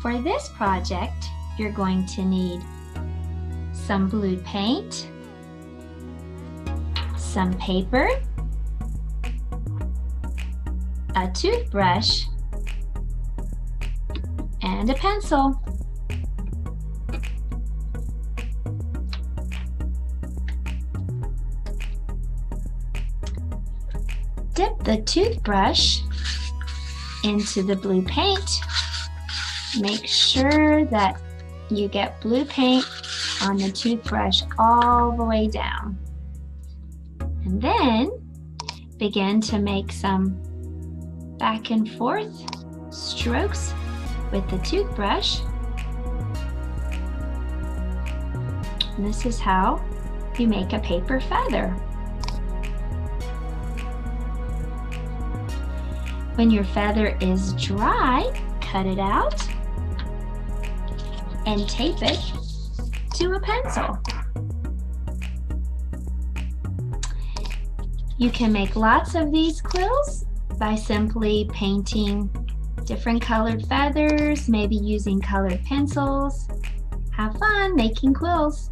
For this project, you're going to need some blue paint, some paper, a toothbrush, and a pencil. Dip the toothbrush into the blue paint. Make sure that you get blue paint on the toothbrush all the way down. And then begin to make some back and forth strokes with the toothbrush. And this is how you make a paper feather. When your feather is dry, cut it out and tape it to a pencil. You can make lots of these quills by simply painting different colored feathers, maybe using colored pencils. Have fun making quills.